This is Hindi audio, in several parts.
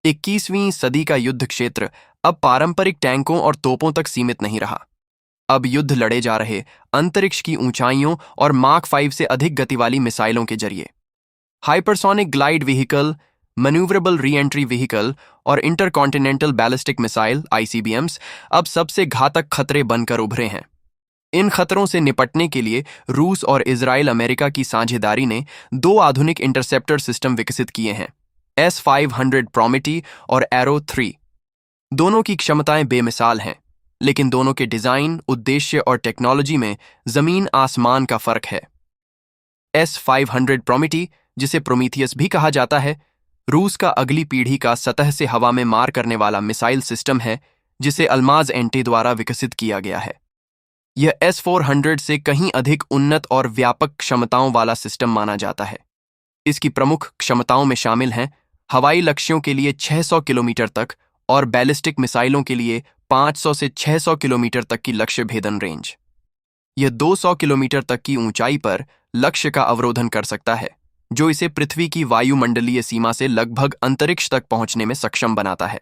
21वीं सदी का युद्ध क्षेत्र अब पारंपरिक टैंकों और तोपों तक सीमित नहीं रहा। अब युद्ध लड़े जा रहे अंतरिक्ष की ऊंचाइयों और मार्क 5 से अधिक गति वाली मिसाइलों के जरिए। Hypersonic glide vehicle, manoeuvrable re entry vehicle और इंटरकॉन्टिनेंटल बैलिस्टिक मिसाइल (ICBMs) अब सबसे घातक खतरे बनकर उभरे हैं। इन खतरों से निपटने के लिए रूस और इजराइल अमेरिका की साझेदारी ने दो आधुनिक इंटरसेप्टर सिस्टम विकसित किए हैं, S-500 प्रोमेटी और एरो 3। दोनों की क्षमताएं बेमिसाल हैं, लेकिन दोनों के डिजाइन, उद्देश्य और टेक्नोलॉजी में जमीन आसमान का फर्क है। S-500 प्रोमेटी, जिसे प्रोमीथियस भी कहा जाता है, रूस का अगली पीढ़ी का सतह से हवा में मार करने वाला मिसाइल सिस्टम है, जिसे अल्माज एंटे द्वारा विकसित किया गया है। यह S-400 से कहीं अधिक उन्नत और व्यापक क्षमताओं वाला सिस्टम माना जाता है। इसकी प्रमुख क्षमताओं में शामिल हैं हवाई लक्ष्यों के लिए 600 किलोमीटर तक और बैलिस्टिक मिसाइलों के लिए 500 से 600 किलोमीटर तक की लक्ष्य भेदन रेंज। यह 200 किलोमीटर तक की ऊंचाई पर लक्ष्य का अवरोधन कर सकता है, जो इसे पृथ्वी की वायुमंडलीय सीमा से लगभग अंतरिक्ष तक पहुंचने में सक्षम बनाता है।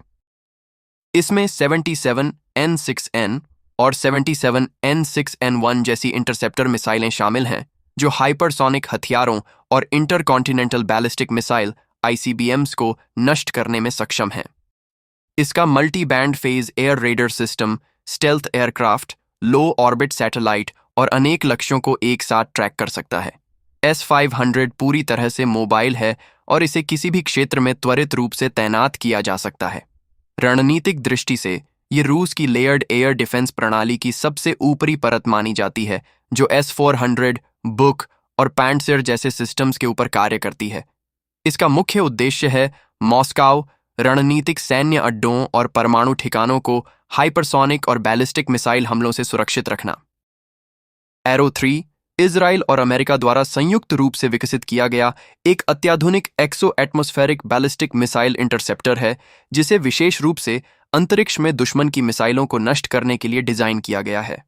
इसमें 77N6N और 77N6N1 जैसी इंटरसेप्टर मिसाइलें शामिल हैं, जो हाइपरसोनिक हथियारों और इंटरकॉन्टिनेंटल बैलिस्टिक मिसाइल (ICBMs) को नष्ट करने में सक्षम हैं। इसका multi band phase air raider system, stealth aircraft, लो ऑर्बिट सैटेलाइट और अनेक लक्ष्यों को एक साथ ट्रैक कर सकता है। S-500 पूरी तरह से मोबाइल है और इसे किसी भी क्षेत्र में त्वरित रूप से तैनात किया जा सकता है। रणनीतिक दृष्टि से ये रूस की लेयर्ड एयर डिफेंस प्रणाली की सबसे ऊपरी परत मानी जाती है, जो S-400, बुक और पैंटसिर जैसे सिस्टम्स के ऊपर कार्य करती है। इसका मुख्य उद्देश्य है मॉस्को रणनीतिक सैन्य अड्डों और परमाणु ठिकानों को हाइपरसोनिक और बैलिस्टिक मिसाइल हमलों से सुरक्षित रखना। एरो 3 इजराइल और अमेरिका द्वारा संयुक्त रूप से विकसित किया गया एक अत्याधुनिक exo atmospheric ballistic missile interceptor है, जिसे विशेष रूप से अंतरिक्ष में दुश्मन की मिसाइलों को नष्ट करने के लिए डिजाइन किया गया है।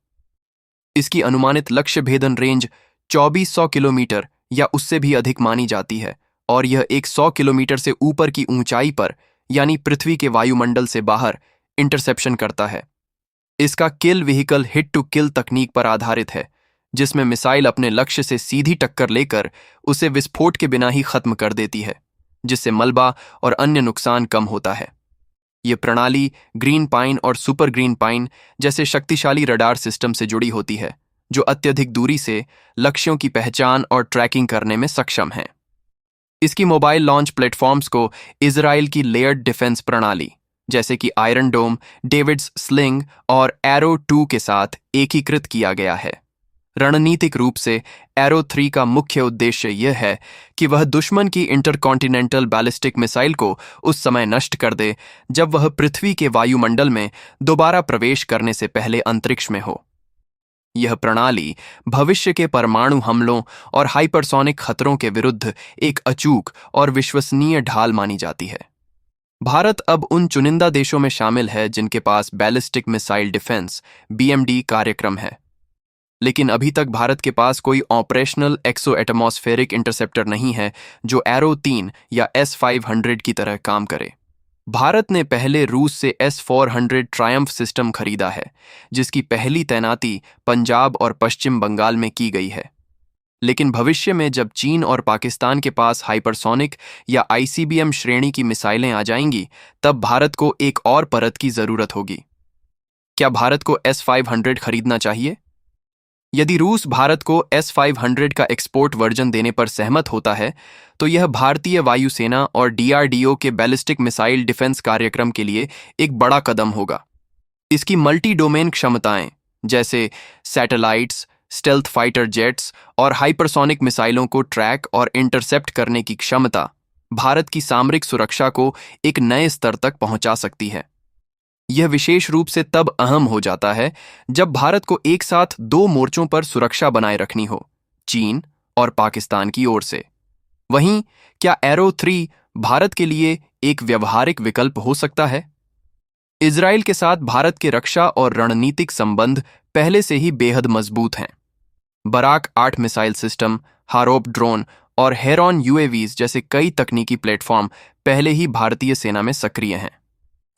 इसकी अनुमानित लक्ष्य भेदन रेंज 2400 किलोमीटर या उससे भी अधिक मानी जाती है और यह 100 किलोमीटर से ऊपर की ऊंचाई पर, यानी पृथ्वी के वायुमंडल से बाहर, इंटरसेप्शन करता है। इसका किल व्हीकल हिट टू किल तकनीक पर आधारित है, जिसमें मिसाइल अपने लक्ष्य से सीधी टक्कर लेकर उसे विस्फोट के बिना ही खत्म कर देती है, जिससे मलबा और अन्य नुकसान कम होता है। यह प्रणाली ग्रीन पाइन और सुपर ग्रीन पाइन जैसे शक्तिशाली रडार सिस्टम से जुड़ी होती है, जो अत्यधिक दूरी से लक्ष्यों की पहचान और ट्रैकिंग करने में सक्षम हैं। इसकी मोबाइल लॉन्च प्लेटफॉर्म्स को इजराइल की लेयर्ड डिफेंस प्रणाली, जैसे कि आयरन डोम, डेविड्स स्लिंग और एरो 2 के साथ एकीकृत किया गया है। रणनीतिक रूप से एरो 3 का मुख्य उद्देश्य यह है कि वह दुश्मन की इंटरकॉन्टिनेंटल बैलिस्टिक मिसाइल को उस समय नष्ट कर दे जब वह पृथ्वी के वायुमंडल में दोबारा प्रवेश करने से पहले अंतरिक्ष में हो। यह प्रणाली भविष्य के परमाणु हमलों और हाइपरसोनिक खतरों के विरुद्ध एक अचूक और विश्वसनीय ढाल मानी जाती है। भारत अब उन चुनिंदा देशों में शामिल है जिनके पास बैलिस्टिक मिसाइल डिफेंस (BMD) कार्यक्रम है, लेकिन अभी तक भारत के पास कोई ऑपरेशनल एक्सो एटमॉस्फेरिक इंटरसेप्टर नहीं है जो एरो 3 या S-500 की तरह काम करे। भारत ने पहले रूस से S-400 ट्रायम्फ सिस्टम खरीदा है, जिसकी पहली तैनाती पंजाब और पश्चिम बंगाल में की गई है। लेकिन भविष्य में जब चीन और पाकिस्तान के पास हाइपरसोनिक या ICBM श्रेणी की मिसाइलें आ जाएंगी, तब भारत को एक और परत की जरूरत होगी। क्या भारत को S-500 खरीदना चाहिए? यदि रूस भारत को S-500 का एक्सपोर्ट वर्जन देने पर सहमत होता है, तो यह भारतीय वायुसेना और DRDO के बैलिस्टिक मिसाइल डिफेंस कार्यक्रम के लिए एक बड़ा कदम होगा। इसकी मल्टी डोमेन क्षमताएं, जैसे सैटेलाइट्स, स्टेल्थ फाइटर जेट्स और हाइपरसोनिक मिसाइलों को ट्रैक और इंटरसेप्ट करने की क्षमता, भारत की सामरिक सुरक्षा को एक नए स्तर तक पहुंचा सकती है। यह विशेष रूप से तब अहम हो जाता है जब भारत को एक साथ दो मोर्चों पर सुरक्षा बनाए रखनी हो, चीन और पाकिस्तान की ओर से। वहीं क्या एरो 3 भारत के लिए एक व्यवहारिक विकल्प हो सकता है? इजराइल के साथ भारत के रक्षा और रणनीतिक संबंध पहले से ही बेहद मजबूत हैं। बराक 8 मिसाइल सिस्टम, हारोप ड्रोन और हेरॉन यूएवीज जैसे कई तकनीकी प्लेटफॉर्म पहले ही भारतीय सेना में सक्रिय हैं।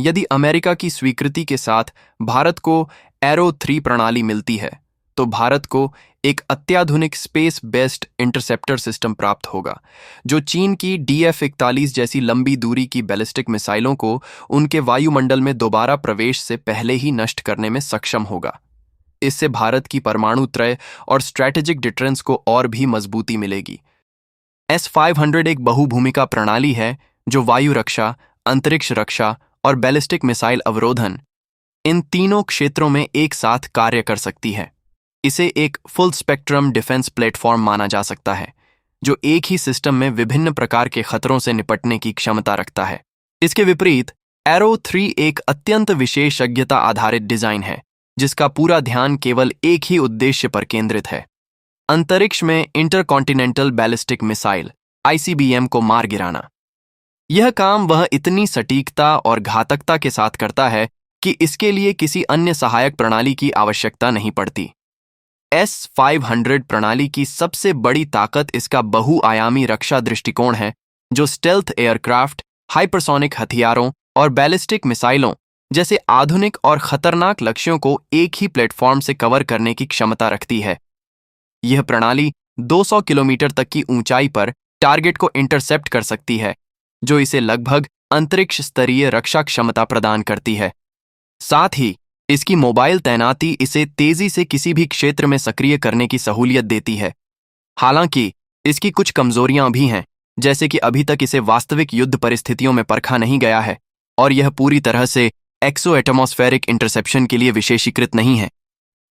यदि अमेरिका की स्वीकृति के साथ भारत को एरो 3 प्रणाली मिलती है तो भारत को एक अत्याधुनिक स्पेस बेस्ड इंटरसेप्टर सिस्टम प्राप्त होगा, जो चीन की DF-41 जैसी लंबी दूरी की बैलिस्टिक मिसाइलों को उनके वायुमंडल में दोबारा प्रवेश से पहले ही नष्ट करने में सक्षम होगा। इससे भारत की परमाणु त्रय और स्ट्रैटेजिक डिफरेंस को और भी मजबूती मिलेगी। S-500 एक बहुभूमिका प्रणाली है जो वायु रक्षा, अंतरिक्ष रक्षा और बैलिस्टिक मिसाइल अवरोधन इन तीनों क्षेत्रों में एक साथ कार्य कर सकती है। इसे एक फुल स्पेक्ट्रम डिफेंस प्लेटफॉर्म माना जा सकता है, जो एक ही सिस्टम में विभिन्न प्रकार के खतरों से निपटने की क्षमता रखता है। इसके विपरीत एरो 3 एक अत्यंत विशेषज्ञता आधारित डिजाइन है, जिसका पूरा ध्यान केवल एक ही उद्देश्य पर केंद्रित है, अंतरिक्ष में इंटरकॉन्टिनेंटल बैलिस्टिक मिसाइल ICBM को मार गिराना। यह काम वह इतनी सटीकता और घातकता के साथ करता है कि इसके लिए किसी अन्य सहायक प्रणाली की आवश्यकता नहीं पड़ती। S-500 प्रणाली की सबसे बड़ी ताकत इसका बहुआयामी रक्षा दृष्टिकोण है, जो स्टेल्थ एयरक्राफ्ट, हाइपरसोनिक हथियारों और बैलिस्टिक मिसाइलों जैसे आधुनिक और खतरनाक लक्ष्यों को एक ही प्लेटफॉर्म से कवर करने की क्षमता रखती है। यह प्रणाली 200 किलोमीटर तक की ऊंचाई पर टारगेट को इंटरसेप्ट कर सकती है, जो इसे लगभग अंतरिक्ष स्तरीय रक्षा क्षमता प्रदान करती है। साथ ही इसकी मोबाइल तैनाती इसे तेजी से किसी भी क्षेत्र में सक्रिय करने की सहूलियत देती है। हालांकि इसकी कुछ कमजोरियां भी हैं, जैसे कि अभी तक इसे वास्तविक युद्ध परिस्थितियों में परखा नहीं गया है और यह पूरी तरह से एक्सो एटमॉस्फेरिक इंटरसेप्शन के लिए विशेषीकृत नहीं है।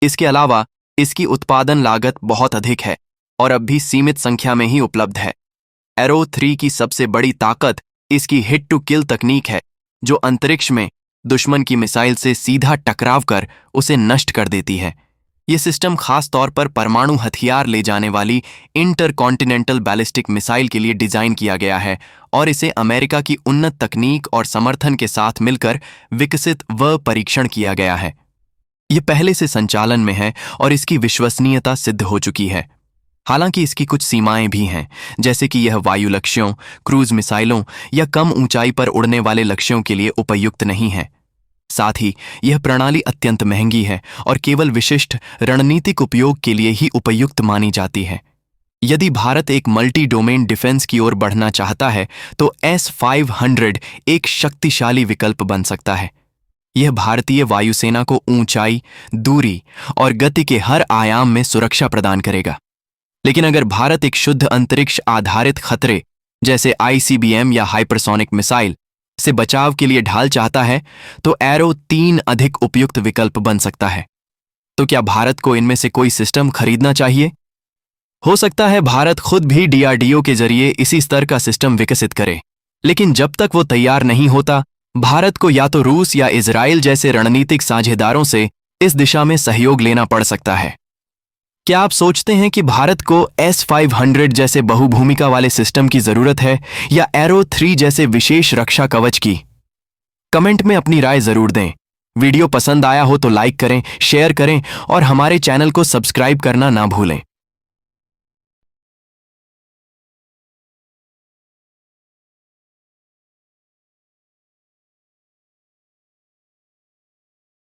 इसके अलावा इसकी उत्पादन लागत बहुत अधिक है और अब भी सीमित संख्या में ही उपलब्ध है। एरो 3 की सबसे बड़ी ताकत इसकी हिट टू किल तकनीक है, जो अंतरिक्ष में दुश्मन की मिसाइल से सीधा टकराव कर उसे नष्ट कर देती है। यह सिस्टम खास तौर पर परमाणु हथियार ले जाने वाली इंटरकॉन्टिनेंटल बैलिस्टिक मिसाइल के लिए डिजाइन किया गया है और इसे अमेरिका की उन्नत तकनीक और समर्थन के साथ मिलकर विकसित व परीक्षण किया गया है। यह पहले से संचालन में है और इसकी विश्वसनीयता सिद्ध हो चुकी है। हालांकि इसकी कुछ सीमाएं भी हैं, जैसे कि यह वायु लक्ष्यों, क्रूज मिसाइलों या कम ऊंचाई पर उड़ने वाले लक्ष्यों के लिए उपयुक्त नहीं है। साथ ही यह प्रणाली अत्यंत महंगी है और केवल विशिष्ट रणनीतिक उपयोग के लिए ही उपयुक्त मानी जाती है। यदि भारत एक मल्टी डोमेन डिफेंस की ओर बढ़ना चाहता है तो S-500 एक शक्तिशाली विकल्प बन सकता है। यह भारतीय वायुसेना को ऊंचाई, दूरी और गति के हर आयाम में सुरक्षा प्रदान करेगा। लेकिन अगर भारत एक शुद्ध अंतरिक्ष आधारित खतरे जैसे ICBM या हाइपरसोनिक मिसाइल से बचाव के लिए ढाल चाहता है तो एरो 3 अधिक उपयुक्त विकल्प बन सकता है। तो क्या भारत को इनमें से कोई सिस्टम खरीदना चाहिए? हो सकता है भारत खुद भी DRDO के जरिए इसी स्तर का सिस्टम विकसित करे, लेकिन जब तक वो तैयार नहीं होता, भारत को या तो रूस या इजराइल जैसे रणनीतिक साझेदारों से इस दिशा में सहयोग लेना पड़ सकता है। क्या आप सोचते हैं कि भारत को S-500 जैसे बहुभूमिका वाले सिस्टम की जरूरत है या एरो 3 जैसे विशेष रक्षा कवच की? कमेंट में अपनी राय जरूर दें। वीडियो पसंद आया हो तो लाइक करें, शेयर करें और हमारे चैनल को सब्सक्राइब करना ना भूलें।